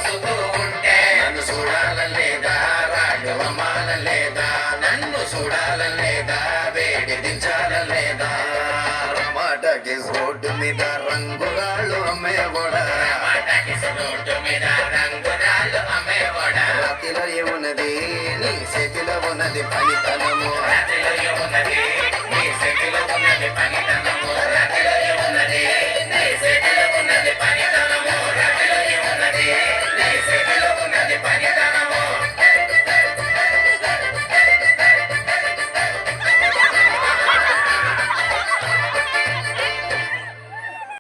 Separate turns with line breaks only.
సుతూ ఉంటే నన్ను చూడాలలేదా రాడు అమ్మాలలేదా నన్ను చూడాలలేదా వేడి దించాలలేదా టమాటాకి రోడ్డు మీద రంగురాళ్ళు అమ్మేవాడా రాతిలో ఏమున్నది నీ చేతిలో ఉన్నది ఫలితం